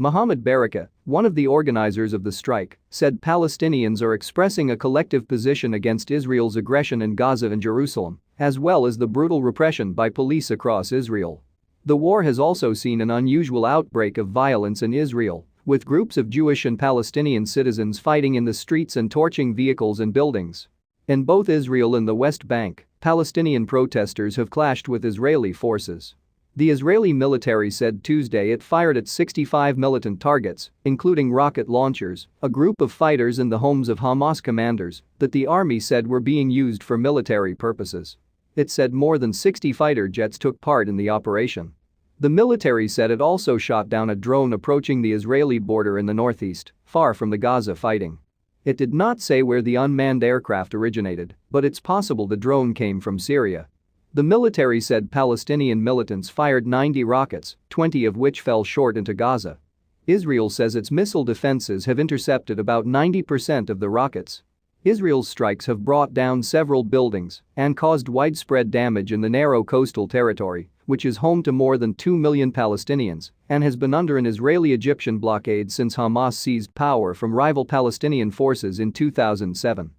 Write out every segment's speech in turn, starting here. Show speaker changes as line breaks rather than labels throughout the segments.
Mohammed Barakeh, one of the organizers of the strike, said Palestinians are expressing a collective position against Israel's aggression in Gaza and Jerusalem, as well as the brutal repression by police across Israel. The war has also seen an unusual outbreak of violence in Israel, with groups of Jewish and Palestinian citizens fighting in the streets and torching vehicles and buildings. In both Israel and the West Bank, Palestinian protesters have clashed with Israeli forces. The Israeli military said Tuesday it fired at 65 militant targets, including rocket launchers, a group of fighters and the homes of Hamas commanders that the army said were being used for military purposes. It said more than 60 fighter jets took part in the operation. The military said it also shot down a drone approaching the Israeli border in the northeast, far from the Gaza fighting. It did not say where the unmanned aircraft originated, but it's possible the drone came from Syria. The military said Palestinian militants fired 90 rockets, 20 of which fell short into Gaza. Israel says its missile defenses have intercepted about 90% of the rockets. Israel's strikes have brought down several buildings and caused widespread damage in the narrow coastal territory, which is home to more than 2 million Palestinians and has been under an Israeli-Egyptian blockade since Hamas seized power from rival Palestinian forces in 2007.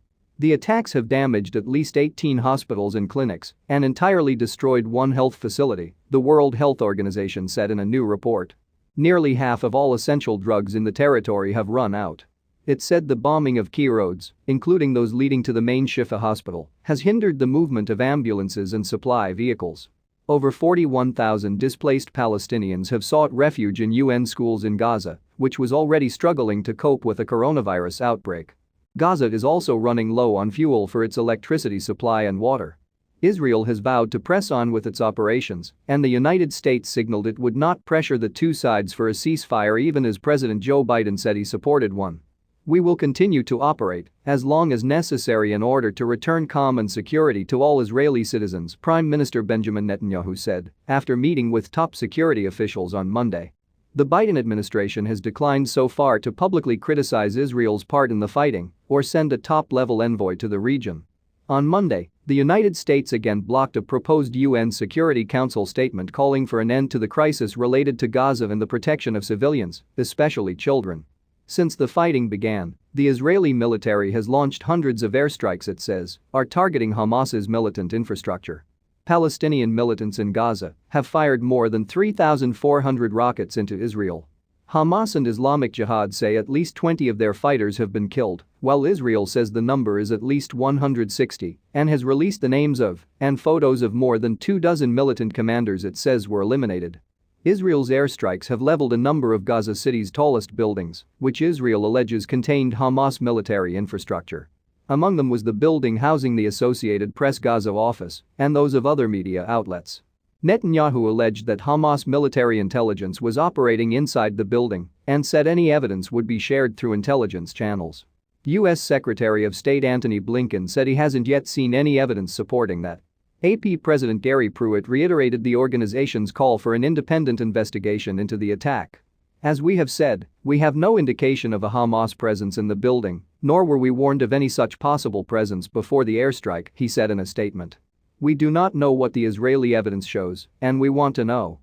The attacks have damaged at least 18 hospitals and clinics and entirely destroyed one health facility, the World Health Organization said in a new report. Nearly half of all essential drugs in the territory have run out. It said the bombing of key roads, including those leading to the main Shifa Hospital, has hindered the movement of ambulances and supply vehicles. Over 41,000 displaced Palestinians have sought refuge in UN schools in Gaza, which was already struggling to cope with a coronavirus outbreak. Gaza is also running low on fuel for its electricity supply and water. Israel has vowed to press on with its operations, and the United States signaled it would not pressure the two sides for a ceasefire even as President Joe Biden said he supported one. We will continue to operate as long as necessary in order to return calm and security to all Israeli citizens, Prime Minister Benjamin Netanyahu said after meeting with top security officials on Monday. The Biden administration has declined so far to publicly criticize Israel's part in the fighting or send a top-level envoy to the region. On Monday, the United States again blocked a proposed UN Security Council statement calling for an end to the crisis related to Gaza and the protection of civilians, especially children. Since the fighting began, the Israeli military has launched hundreds of airstrikes it says are targeting Hamas's militant infrastructure. Palestinian militants in Gaza have fired more than 3,400 rockets into Israel. Hamas and Islamic Jihad say at least 20 of their fighters have been killed, while Israel says the number is at least 160 and has released the names of and photos of more than 24 militant commanders it says were eliminated. Israel's airstrikes have leveled a number of Gaza City's tallest buildings, which Israel alleges contained Hamas military infrastructure. Among them was the building housing the Associated Press Gaza office and those of other media outlets. Netanyahu alleged that Hamas military intelligence was operating inside the building and said any evidence would be shared through intelligence channels. U.S. Secretary of State Antony Blinken said he hasn't yet seen any evidence supporting that. AP President Gary Pruitt reiterated the organization's call for an independent investigation into the attack. As we have said, we have no indication of a Hamas presence in the building, nor were we warned of any such possible presence before the airstrike, he said in a statement. We do not know what the Israeli evidence shows, and we want to know.